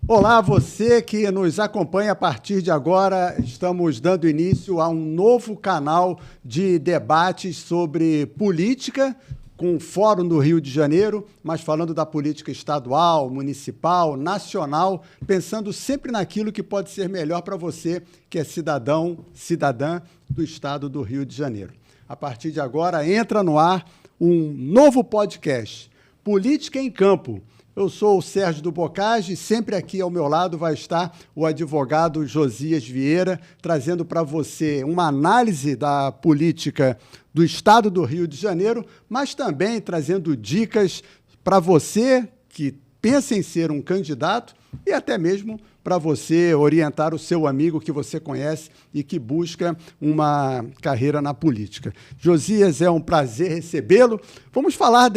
Olá, você que nos acompanha a partir de agora. Estamos dando início a um novo canal de debates sobre política, com o Fórum do Rio de Janeiro, mas falando da política estadual, municipal, nacional, pensando sempre naquilo que pode ser melhor para você, que é cidadão, cidadã do estado do Rio de Janeiro. A partir de agora, entra no ar um novo podcast, Política em Campo. Eu sou o Sérgio do Bocage e sempre aqui ao meu lado vai estar o advogado Josias Vieira, trazendo para você uma análise da política do estado do Rio de Janeiro, mas também trazendo dicas para você que pensa em ser um candidato e até mesmo para você orientar o seu amigo que você conhece e que busca uma carreira na política. Josias, é um prazer recebê-lo. Vamos falar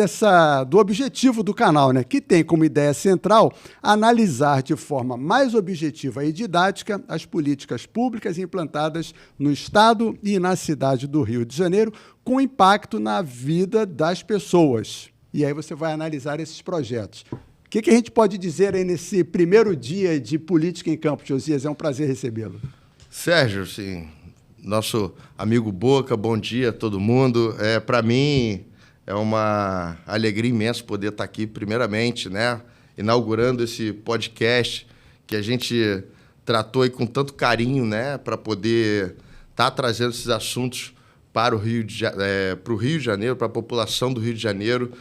do objetivo do canal, né? Que tem como ideia central analisar de forma mais objetiva e didática as políticas públicas implantadas no estado e na cidade do Rio de Janeiro, com impacto na vida das pessoas. E aí você vai analisar esses projetos. O que a gente pode dizer aí nesse primeiro dia de Política em Campo, Josias? É um prazer recebê-lo. Sérgio, sim, nosso amigo Boca, bom dia a todo mundo. Para mim é uma alegria imensa poder estar aqui, primeiramente, né, inaugurando esse podcast que a gente tratou aí com tanto carinho, né, para poder estar trazendo esses assuntos para o Rio de Janeiro, para a população do Rio de Janeiro,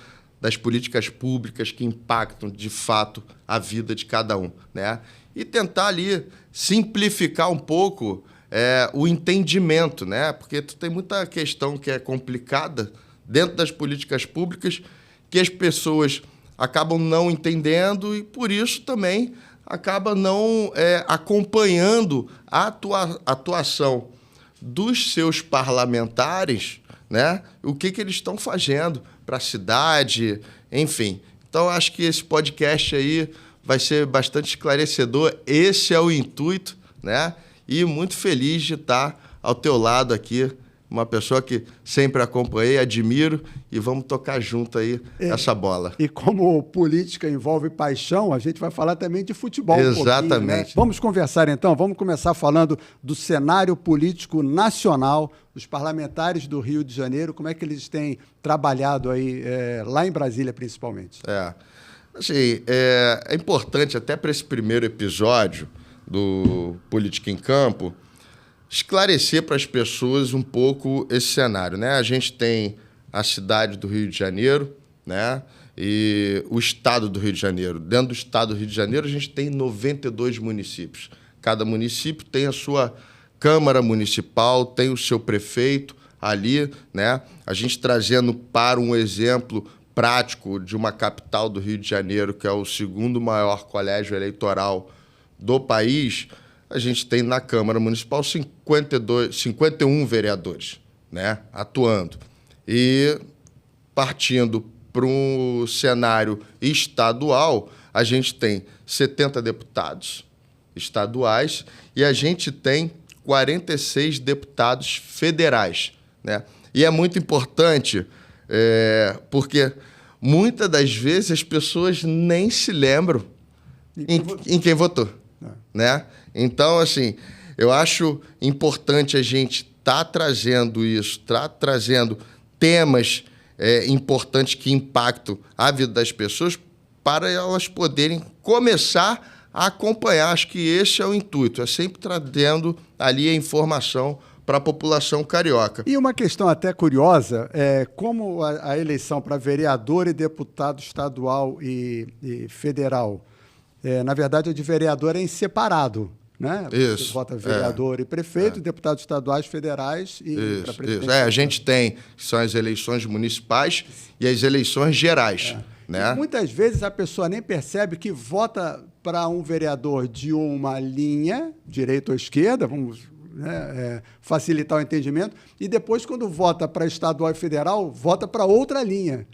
das políticas públicas que impactam, de fato, a vida de cada um, né? E tentar ali simplificar um pouco o entendimento, né? Porque tem muita questão que é complicada dentro das políticas públicas que as pessoas acabam não entendendo e, por isso, também acaba não acompanhando a atuação dos seus parlamentares, né? O que eles estão fazendo para a cidade, enfim. Então, acho que esse podcast aí vai ser bastante esclarecedor. Esse é o intuito, né? E muito feliz de estar ao teu lado aqui, uma pessoa que sempre acompanhei, admiro, e vamos tocar junto aí essa bola. E como política envolve paixão, a gente vai falar também de futebol. Exatamente. Né? Vamos conversar então, vamos começar falando do cenário político nacional, dos parlamentares do Rio de Janeiro, como é que eles têm trabalhado aí, lá em Brasília principalmente. Assim, é importante até para esse primeiro episódio do Política em Campo, esclarecer para as pessoas um pouco esse cenário, né? A gente tem a cidade do Rio de Janeiro, né? E o estado do Rio de Janeiro. Dentro do estado do Rio de Janeiro, a gente tem 92 municípios. Cada município tem a sua Câmara Municipal, tem o seu prefeito ali, né? A gente trazendo para um exemplo prático de uma capital do Rio de Janeiro, que é o segundo maior colégio eleitoral do país, a gente tem na Câmara Municipal 51 vereadores, né, atuando. E partindo para um cenário estadual, a gente tem 70 deputados estaduais e a gente tem 46 deputados federais, né? E é muito importante porque muitas das vezes as pessoas nem se lembram em quem votou. Né? Então, assim, eu acho importante a gente estar trazendo isso, trazendo temas importantes que impactam a vida das pessoas para elas poderem começar a acompanhar. Acho que esse é o intuito, é sempre trazendo ali a informação para a população carioca. E uma questão até curiosa, como a eleição para vereador e deputado estadual e federal, na verdade, a de vereador é em separado, né? Isso. Você vota vereador e prefeito, deputados estaduais, federais e para presidente. Isso. A gente tem, que são as eleições municipais e as eleições gerais. Né? E muitas vezes a pessoa nem percebe que vota para um vereador de uma linha, direita ou esquerda, vamos facilitar o entendimento, e depois, quando vota para estadual e federal, vota para outra linha.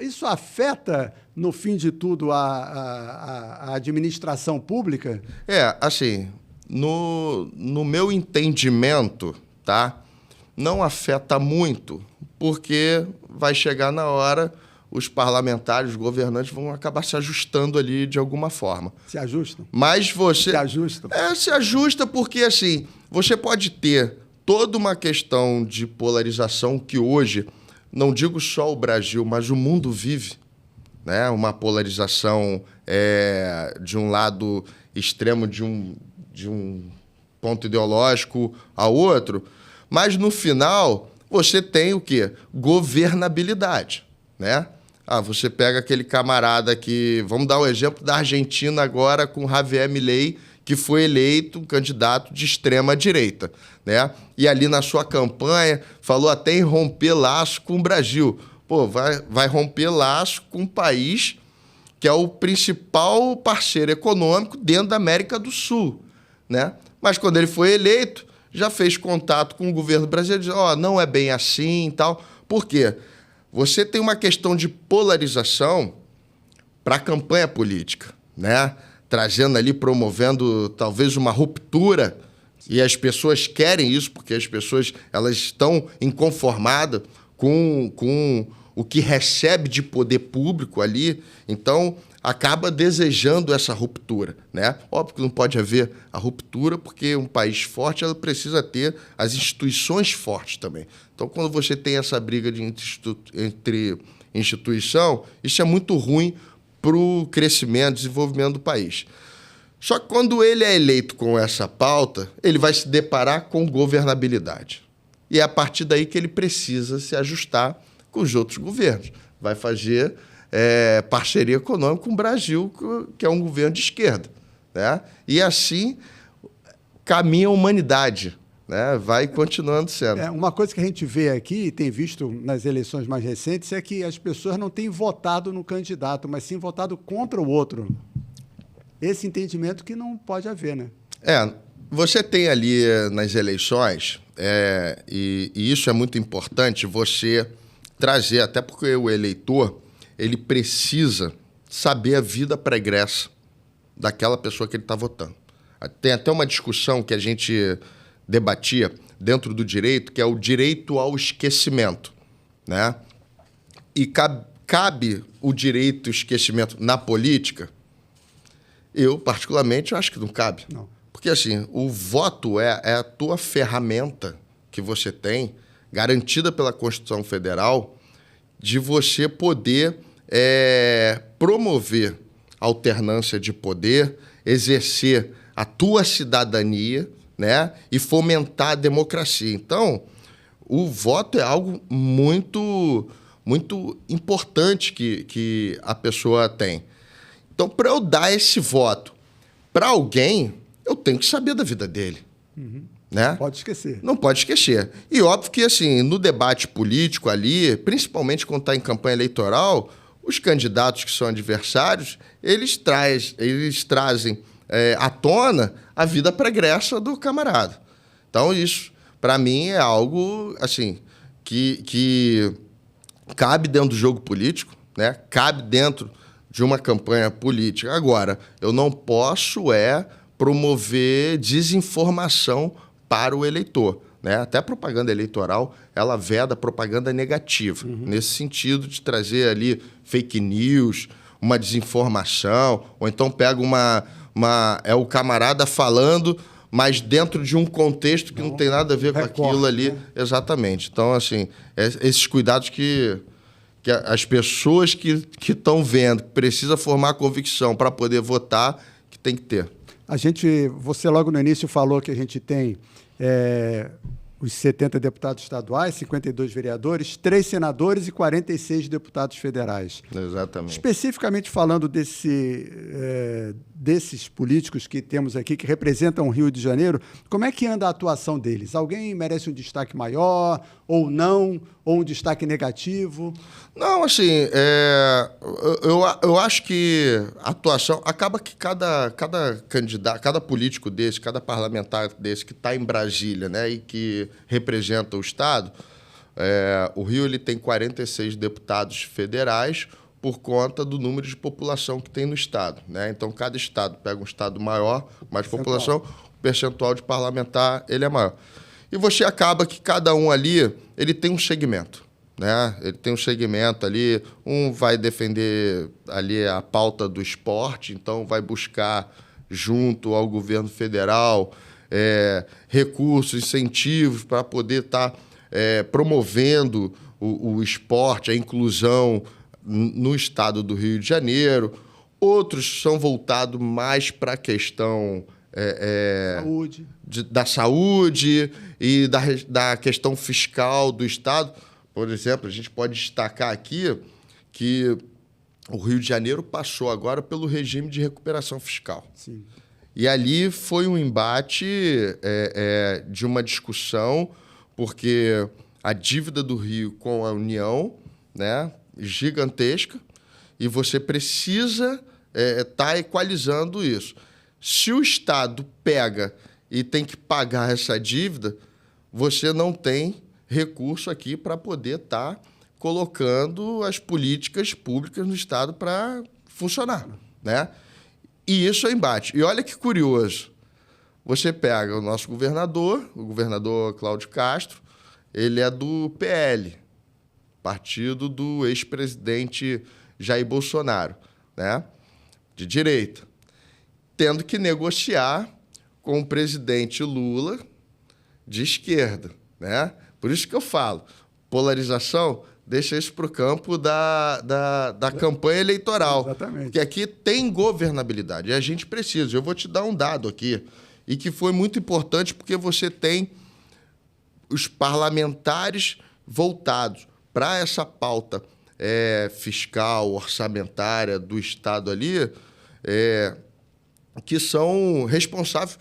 Isso afeta, no fim de tudo, a administração pública? Assim, no meu entendimento, tá, não afeta muito, porque vai chegar na hora, os parlamentares, os governantes vão acabar se ajustando ali de alguma forma. Se ajustam? Mas você... Se ajustam? Se ajusta porque, assim, você pode ter toda uma questão de polarização que hoje, não digo só o Brasil, mas o mundo vive, né? Uma polarização de um lado extremo, de um ponto ideológico ao outro, mas no final você tem o quê? Governabilidade, né? Você pega aquele camarada que... Vamos dar o exemplo da Argentina agora com Javier Milei, que foi eleito um candidato de extrema-direita, né? E ali na sua campanha falou até em romper laço com o Brasil. Pô, vai romper laço com um país que é o principal parceiro econômico dentro da América do Sul, né? Mas quando ele foi eleito, já fez contato com o governo brasileiro, dizendo, não é bem assim e tal. Por quê? Você tem uma questão de polarização para a campanha política, né? Trazendo ali, promovendo talvez uma ruptura, e as pessoas querem isso, porque as pessoas elas estão inconformadas com o que recebe de poder público ali, então acaba desejando essa ruptura, né? Óbvio que não pode haver a ruptura, porque um país forte ela precisa ter as instituições fortes também. Então, quando você tem essa briga entre instituição, isso é muito ruim para o crescimento, desenvolvimento do país. Só que quando ele é eleito com essa pauta, ele vai se deparar com governabilidade. E é a partir daí que ele precisa se ajustar com os outros governos. Vai fazer parceria econômica com o Brasil, que é um governo de esquerda, né? E assim caminha a humanidade, né? Vai continuando sendo. Uma coisa que a gente vê aqui, tem visto nas eleições mais recentes, é que as pessoas não têm votado no candidato, mas sim votado contra o outro. Esse entendimento que não pode haver, né? Você tem ali nas eleições, e isso é muito importante, você trazer, até porque o eleitor ele precisa saber a vida pregressa daquela pessoa que ele está votando. Tem até uma discussão que a gente debatia dentro do direito, que é o direito ao esquecimento, né? E cabe o direito ao esquecimento na política? Eu, particularmente, acho que não cabe. Não. Porque, assim, o voto é a tua ferramenta que você tem, garantida pela Constituição Federal, de você poder promover a alternância de poder, exercer a tua cidadania, né, e fomentar a democracia. Então, o voto é algo muito, muito importante que a pessoa tem. Então, para eu dar esse voto para alguém, eu tenho que saber da vida dele. Uhum. Né? Pode esquecer. Não pode esquecer. E óbvio que, assim, no debate político ali, principalmente quando está em campanha eleitoral, os candidatos que são adversários, eles trazem à tona a vida pregressa do camarada. Então, isso, para mim, é algo assim que cabe dentro do jogo político, né? Cabe dentro de uma campanha política. Agora, eu não posso promover desinformação para o eleitor, né? Até a propaganda eleitoral, ela veda propaganda negativa, nesse sentido de trazer ali fake news, uma desinformação, ou então pega o camarada falando, mas dentro de um contexto que não tem nada a ver com aquilo ali. Né? Exatamente. Então, assim, esses cuidados que as pessoas que estão vendo, que precisa formar convicção para poder votar, que tem que ter. Você logo no início falou que a gente tem os 70 deputados estaduais, 52 vereadores, 3 senadores e 46 deputados federais. Exatamente. Especificamente falando desses políticos que temos aqui, que representam o Rio de Janeiro, como é que anda a atuação deles? Alguém merece um destaque maior ou não? Ou um destaque negativo? Não, assim, eu acho que a atuação... Acaba que cada candidato, cada político desse, cada parlamentar desse que está em Brasília, né, e que representa o Estado, o Rio ele tem 46 deputados federais por conta do número de população que tem no Estado, né? Então, cada Estado pega um Estado maior, mais população, o percentual de parlamentar ele é maior. E você acaba que cada um ali ele tem um segmento, né? Ele tem um segmento ali, um vai defender ali a pauta do esporte, então vai buscar, junto ao governo federal, recursos, incentivos para poder estar promovendo o esporte, a inclusão no estado do Rio de Janeiro. Outros são voltados mais para a questão da saúde e da questão fiscal do estado. Por exemplo, a gente pode destacar aqui que o Rio de Janeiro passou agora pelo regime de recuperação fiscal. Sim. E ali foi um embate de uma discussão, porque a dívida do Rio com a União, né, gigantesca, e você precisa estar equalizando isso. Se o Estado pega e tem que pagar essa dívida, você não tem recurso aqui para poder estar colocando as políticas públicas no Estado para funcionar, né? E isso é embate. E olha que curioso, você pega o nosso governador, o governador Cláudio Castro, ele é do PL, partido do ex-presidente Jair Bolsonaro, né? De direita, tendo que negociar com o presidente Lula de esquerda, né? Por isso que eu falo, polarização, deixa isso para o campo da campanha eleitoral. Exatamente. Porque aqui tem governabilidade e a gente precisa. Eu vou te dar um dado aqui, e que foi muito importante porque você tem os parlamentares voltados para essa pauta fiscal, orçamentária do Estado ali, que são responsáveis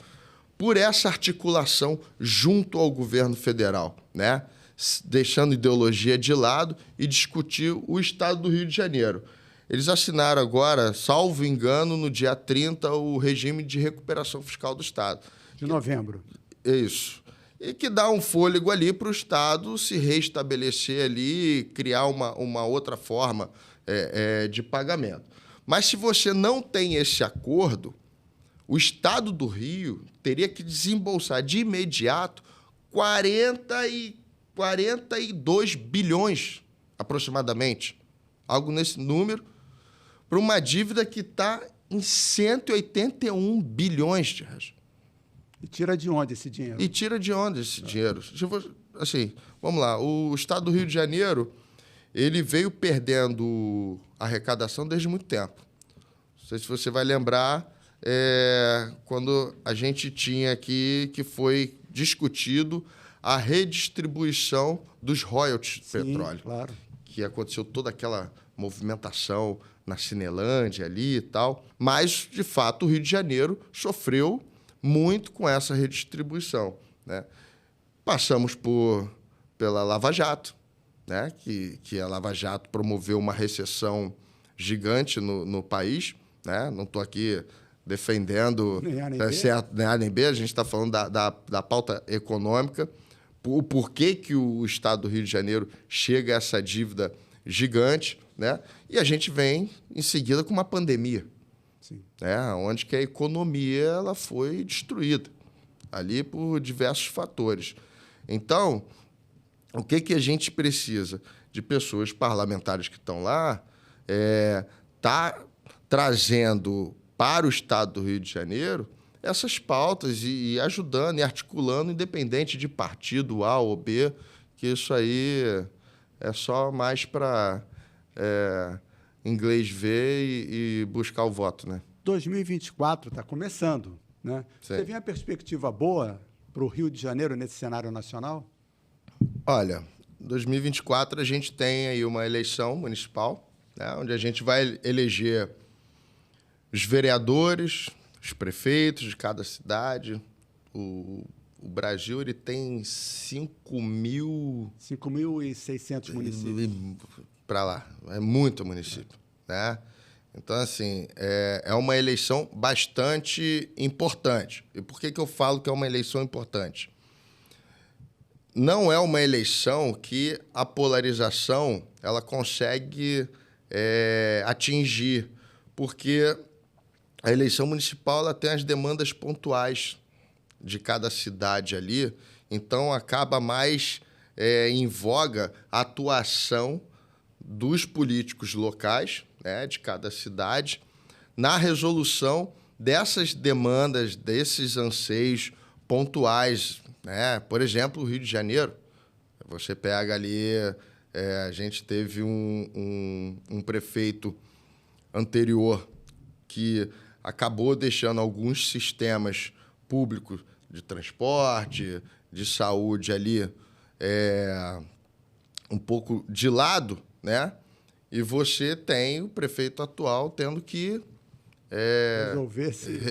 por essa articulação junto ao governo federal, né? Deixando ideologia de lado e discutir o Estado do Rio de Janeiro. Eles assinaram agora, salvo engano, no dia 30, o regime de recuperação fiscal do Estado. De novembro. Isso. E que dá um fôlego ali para o Estado se restabelecer ali, criar uma outra forma de pagamento. Mas se você não tem esse acordo, o Estado do Rio teria que desembolsar de imediato 42 bilhões, aproximadamente, algo nesse número, para uma dívida que está em 181 bilhões de reais. E tira de onde esse dinheiro? Dinheiro? Assim, vamos lá. O Estado do Rio de Janeiro, ele veio perdendo arrecadação desde muito tempo. Não sei se você vai lembrar, quando a gente tinha aqui, que foi discutido a redistribuição dos royalties do petróleo. Claro. Que aconteceu toda aquela movimentação na Cinelândia ali e tal. Mas, de fato, o Rio de Janeiro sofreu muito com essa redistribuição, né? Passamos pela Lava Jato, né? Que a Lava Jato promoveu uma recessão gigante no país, né? Não estou aqui defendendo nem A nem B. Certo, nem A nem B, a gente está falando da pauta econômica, o porquê que o Estado do Rio de Janeiro chega a essa dívida gigante, né? E a gente vem em seguida com uma pandemia. Sim. Onde que a economia ela foi destruída ali por diversos fatores. Então, o que a gente precisa? De pessoas parlamentares que estão lá, trazendo para o Estado do Rio de Janeiro essas pautas e ajudando e articulando, independente de partido A ou B, que isso aí é só mais para inglês ver e buscar o voto, né? 2024 está começando, né? Sim. Você vê uma perspectiva boa para o Rio de Janeiro nesse cenário nacional? Olha, 2024 a gente tem aí uma eleição municipal, né, onde a gente vai eleger os vereadores, os prefeitos de cada cidade. O Brasil ele tem 5.600 municípios. Para lá, é muito município, né? Então, assim, é uma eleição bastante importante. E por que eu falo que é uma eleição importante? Não é uma eleição que a polarização ela consegue atingir, porque a eleição municipal ela tem as demandas pontuais de cada cidade ali, então acaba mais em voga a atuação dos políticos locais, né, de cada cidade, na resolução dessas demandas, desses anseios pontuais, né? Por exemplo, o Rio de Janeiro. Você pega ali, a gente teve um prefeito anterior que acabou deixando alguns sistemas públicos de transporte, de saúde ali um pouco de lado, né? E você tem o prefeito atual tendo que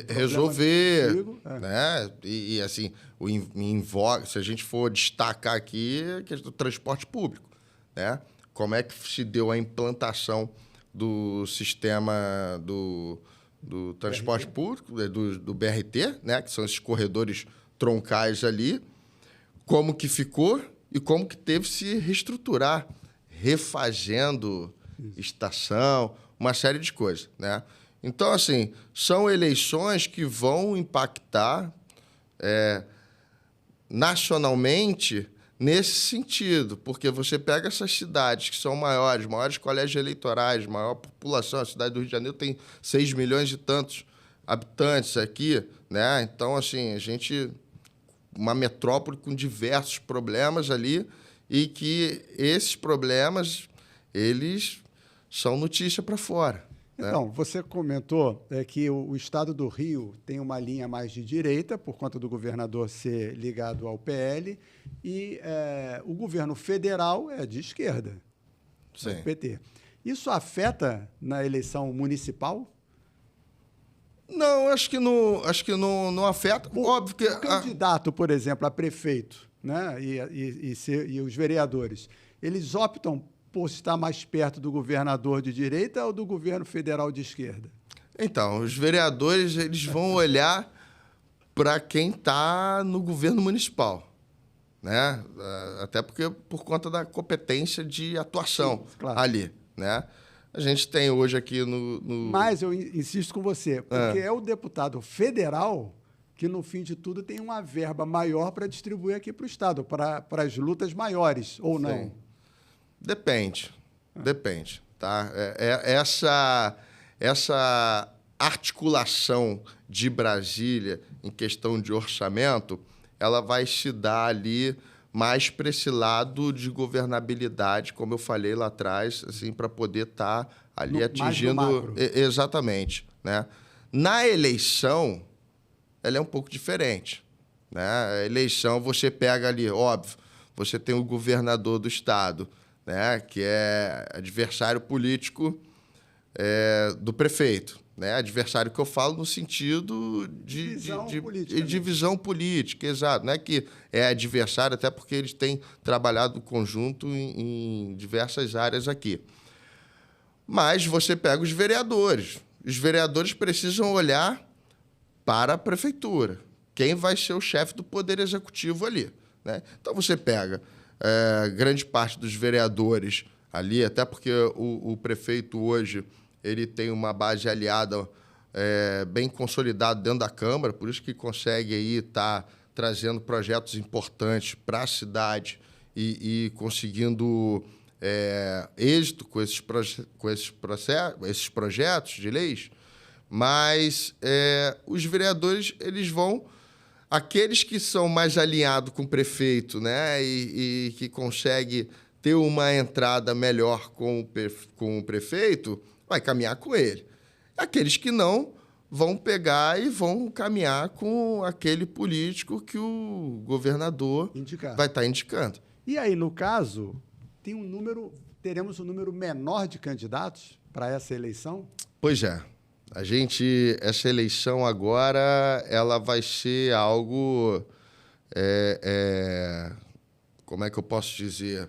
resolver, né? E assim, se a gente for destacar aqui, a questão do transporte público, né? Como é que se deu a implantação do sistema do transporte público, do BRT, né? Que são esses corredores troncais ali, como que ficou e como que teve que se reestruturar, refazendo estação, uma série de coisas, né? Então, assim, são eleições que vão impactar nacionalmente nesse sentido, porque você pega essas cidades que são maiores colégios eleitorais, maior população, a cidade do Rio de Janeiro tem 6 milhões e tantos habitantes aqui, né? Então, assim, uma metrópole com diversos problemas ali e que esses problemas, eles são notícia para fora. Então, você comentou que o estado do Rio tem uma linha mais de direita, por conta do governador ser ligado ao PL, e o governo federal é de esquerda, do PT. Isso afeta na eleição municipal? Não, acho que não afeta. Óbvio que o candidato, por exemplo, a prefeito, né, e os vereadores, eles optam por estar mais perto do governador de direita ou do governo federal de esquerda? Então, os vereadores eles vão olhar para quem está no governo municipal, né? Até porque por conta da competência de atuação ali, né? A gente tem hoje aqui no... Mas eu insisto com você, porque é o deputado federal que, no fim de tudo, tem uma verba maior para distribuir aqui para o Estado, para as lutas maiores, ou não? Depende, tá? Essa articulação de Brasília em questão de orçamento, ela vai se dar ali mais para esse lado de governabilidade, como eu falei lá atrás, assim, para poder estar ali atingindo... Exatamente, né? Na eleição, ela é um pouco diferente, né? A eleição, você pega ali, óbvio, você tem o governador do estado, né, que é adversário político do prefeito, né? Adversário que eu falo no sentido de divisão política, exato. Não é que é adversário, até porque eles têm trabalhado conjunto em diversas áreas aqui. Mas você pega os vereadores. Os vereadores precisam olhar para a prefeitura. Quem vai ser o chefe do poder executivo ali, né? Então você pega grande parte dos vereadores ali, até porque o prefeito hoje ele tem uma base aliada bem consolidada dentro da Câmara, por isso que consegue aí estar trazendo projetos importantes para a cidade e conseguindo êxito com esses projetos de leis. Mas os vereadores, eles vão... Aqueles que são mais alinhados com o prefeito, né, e que conseguem ter uma entrada melhor com o prefeito, vai caminhar com ele. Aqueles que não, vão pegar e vão caminhar com aquele político que o governador vai estar indicando. E aí, no caso, teremos um número menor de candidatos para essa eleição? Pois é. Essa eleição agora, ela vai ser algo, como é que eu posso dizer?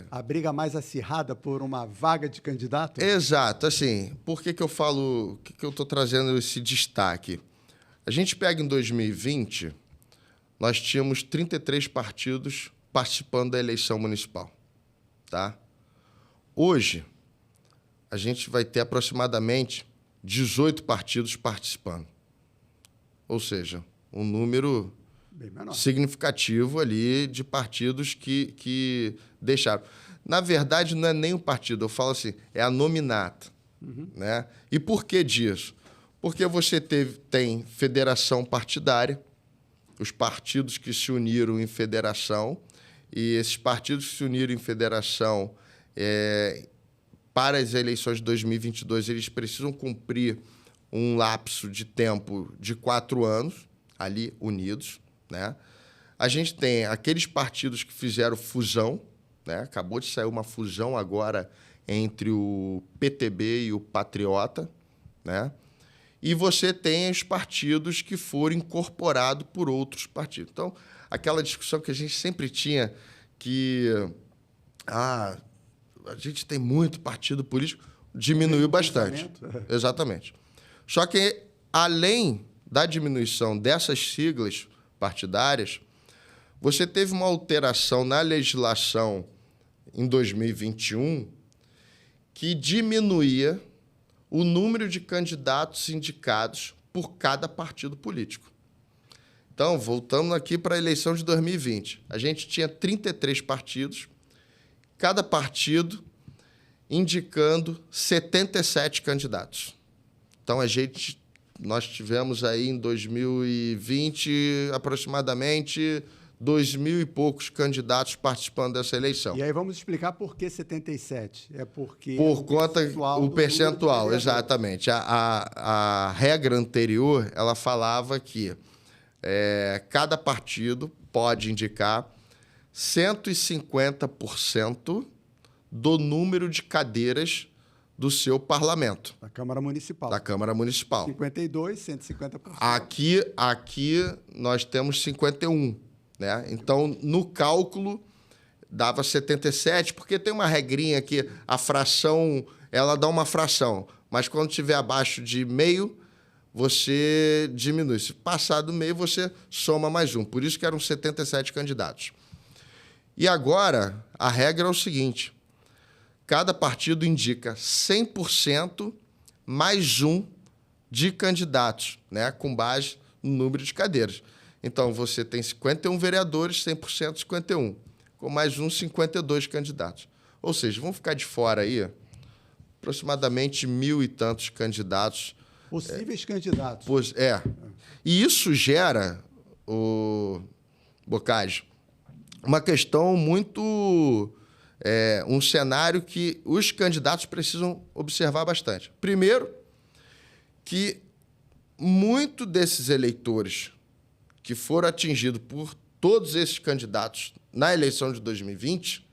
A briga mais acirrada por uma vaga de candidato? Exato, assim, por que eu falo, que eu estou trazendo esse destaque? A gente pega em 2020, nós tínhamos 33 partidos participando da eleição municipal, tá? Hoje, a gente vai ter aproximadamente 18 partidos participando. Ou seja, um número Bem menor. significativo ali de partidos que deixaram. Na verdade, não é nem o partido, eu falo assim, é a nominata. Né? E por que disso? Porque você tem federação partidária, os partidos que se uniram em federação, e esses partidos que se uniram em federação para as eleições de 2022, eles precisam cumprir um lapso de tempo de 4 anos, ali unidos. Né? A gente tem aqueles partidos que fizeram fusão, né? Acabou de sair uma fusão agora entre o PTB e o Patriota, né? E você tem os partidos que foram incorporados por outros partidos. Então, aquela discussão que a gente sempre tinha que a gente tem muito partido político, diminuiu bastante. Exatamente. Só que, além da diminuição dessas siglas partidárias, você teve uma alteração na legislação em 2021 que diminuía o número de candidatos indicados por cada partido político. Então, voltando aqui para a eleição de 2020, a gente tinha 33 partidos, cada partido indicando 77 candidatos. Então, nós tivemos aí em 2020 aproximadamente 2.000 e poucos candidatos participando dessa eleição. E aí vamos explicar por que 77. É porque... Por conta o percentual, exatamente. A regra anterior, ela falava que cada partido pode indicar 150% do número de cadeiras do seu parlamento. Da Câmara Municipal. Da Câmara Municipal. 52, 150%. Aqui nós temos 51%. Né? Então, no cálculo, dava 77%, porque tem uma regrinha que a fração, ela dá uma fração, mas quando estiver abaixo de meio, você diminui. Se passar do meio, você soma mais um. Por isso que eram 77 candidatos. E agora, a regra é o seguinte, cada partido indica 100% mais um de candidatos, né? Com base no número de cadeiras. Então, você tem 51 vereadores, 100%, 51. Com mais 52 candidatos. Ou seja, vão ficar de fora aí aproximadamente 1.000 e tantos candidatos. Possíveis candidatos. E isso gera, Boccagi, uma questão muito... um cenário que os candidatos precisam observar bastante. Primeiro, que muito desses eleitores que foram atingidos por todos esses candidatos na eleição de 2020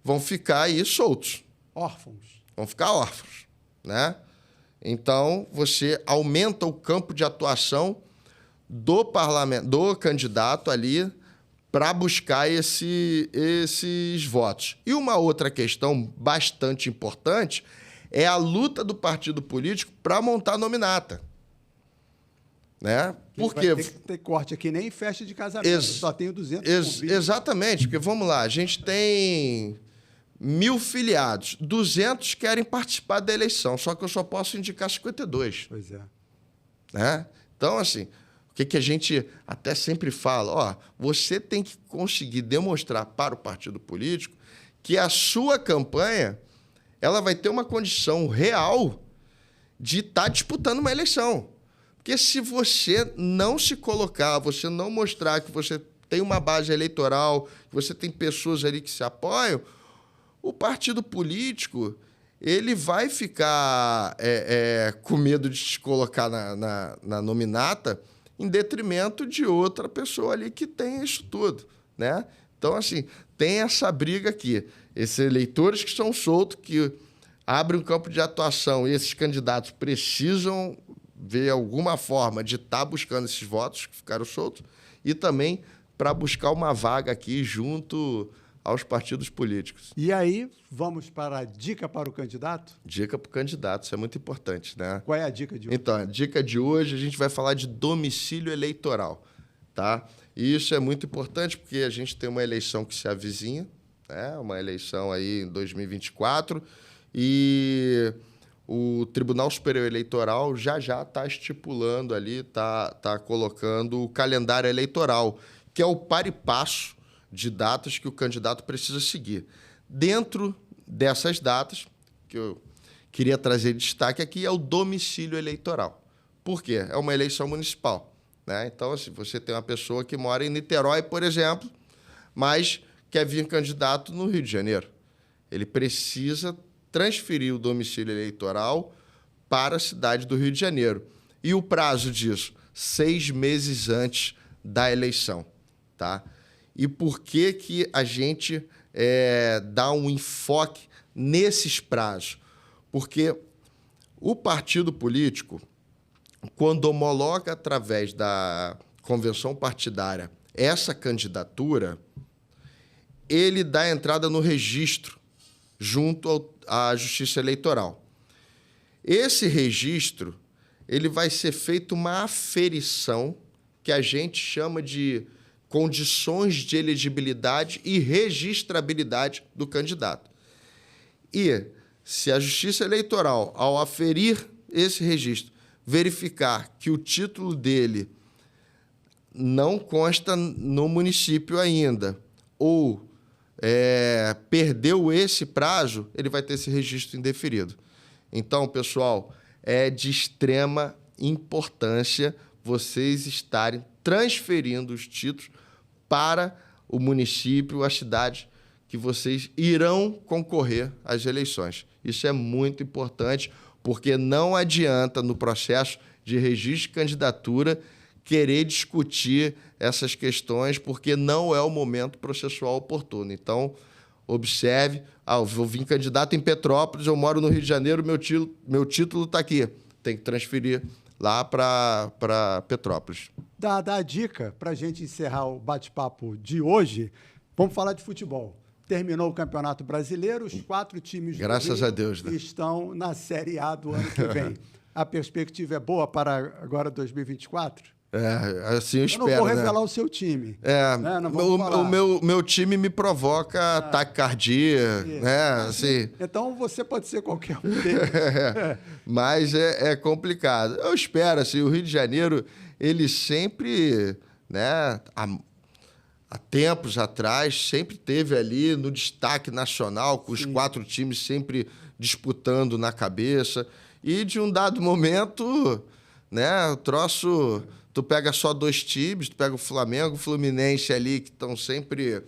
vão ficar aí soltos. Órfãos. Vão ficar órfãos, né? Então, você aumenta o campo de atuação do parlamento, do candidato ali para buscar esses votos. E uma outra questão bastante importante é a luta do partido político para montar a nominata. Né? Porque vai ter corte aqui nem em festa de casamento, só tenho 200 exatamente, porque vamos lá, a gente tem 1.000 filiados, 200 querem participar da eleição, só que eu só posso indicar 52. Pois é. Né? Então, assim, o que a gente até sempre fala, você tem que conseguir demonstrar para o partido político que a sua campanha ela vai ter uma condição real de estar disputando uma eleição. Porque se você não se colocar, você não mostrar que você tem uma base eleitoral, que você tem pessoas ali que se apoiam, o partido político ele vai ficar com medo de te colocar na nominata em detrimento de outra pessoa ali que tem isso tudo. Né? Então, assim, tem essa briga aqui. Esses eleitores que estão soltos, que abrem um campo de atuação, e esses candidatos precisam ver alguma forma de estar buscando esses votos que ficaram soltos e também para buscar uma vaga aqui junto aos partidos políticos. E aí, vamos para a dica para o candidato? Dica para o candidato, isso é muito importante, né? Qual é a dica de hoje? Então, a dica de hoje a gente vai falar de domicílio eleitoral, tá? E isso é muito importante porque a gente tem uma eleição que se avizinha, né? Uma eleição aí em 2024, e o Tribunal Superior Eleitoral já está estipulando ali, está colocando o calendário eleitoral, que é o par e passo de datas que o candidato precisa seguir. Dentro dessas datas, que eu queria trazer destaque aqui, é o domicílio eleitoral. Por quê? É uma eleição municipal, né? Então, se você tem uma pessoa que mora em Niterói, por exemplo, mas quer vir candidato no Rio de Janeiro, ele precisa transferir o domicílio eleitoral para a cidade do Rio de Janeiro. E o prazo disso? 6 meses antes da eleição, tá? E por que a gente dá um enfoque nesses prazos? Porque o partido político, quando homologa através da convenção partidária essa candidatura, ele dá entrada no registro junto à Justiça Eleitoral. Esse registro, ele vai ser feito uma aferição que a gente chama de condições de elegibilidade e registrabilidade do candidato. E se a Justiça Eleitoral, ao aferir esse registro, verificar que o título dele não consta no município ainda, ou perdeu esse prazo, ele vai ter esse registro indeferido. Então, pessoal, é de extrema importância vocês estarem transferindo os títulos para o município, a cidade que vocês irão concorrer às eleições. Isso é muito importante, porque não adianta, no processo de registro de candidatura, querer discutir essas questões, porque não é o momento processual oportuno. Então, observe, eu vou vir candidato em Petrópolis, eu moro no Rio de Janeiro, meu título está aqui. Tem que transferir lá para Petrópolis. Dá a dica para a gente encerrar o bate-papo de hoje. Vamos falar de futebol. Terminou o Campeonato Brasileiro, os 4 times Graças do Rio a Deus, né? estão na Série A do ano que vem. A perspectiva é boa para agora 2024? Assim eu espero, não vou né? revelar o seu time. Né? O meu time me provoca taquicardia, né? Assim. Então você pode ser qualquer um deles. Mas é complicado. Eu espero, assim, o Rio de Janeiro, ele sempre, né, há tempos atrás, sempre teve ali no destaque nacional, com os 4 times sempre disputando na cabeça. E de um dado momento, né, o troço... Tu pega só 2 times, tu pega o Flamengo, o Fluminense ali, que estão sempre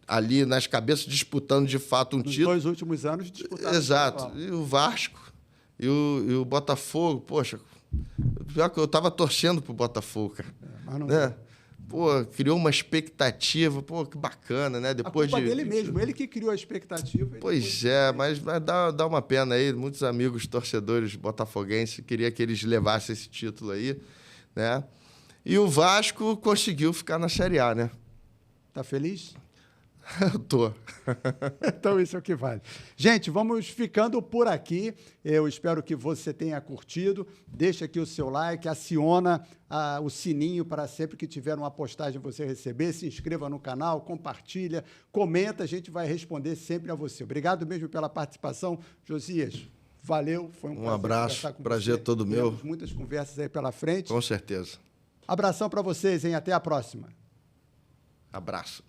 ali nas cabeças disputando de fato um título. Nos 2 últimos anos disputaram. Exato. E o Vasco e o Botafogo, poxa, pior que eu estava torcendo pro Botafogo, cara. Mas não né? Pô, criou uma expectativa, pô, que bacana, né? Depois a culpa dele mesmo, ele que criou a expectativa. Pois mas dá uma pena aí, muitos amigos torcedores botafoguenses queria que eles levassem esse título aí, né? E o Vasco conseguiu ficar na Série A, né? Tá feliz? Eu tô. Então isso é o que vale. Gente, vamos ficando por aqui. Eu espero que você tenha curtido. Deixa aqui o seu like, aciona o sininho para sempre que tiver uma postagem você receber. Se inscreva no canal, compartilha, comenta. A gente vai responder sempre a você. Obrigado mesmo pela participação, Josias. Valeu, foi um prazer. Um abraço, prazer todo meu. Temos muitas conversas aí pela frente. Com certeza. Abração para vocês, hein? Até a próxima. Abraço.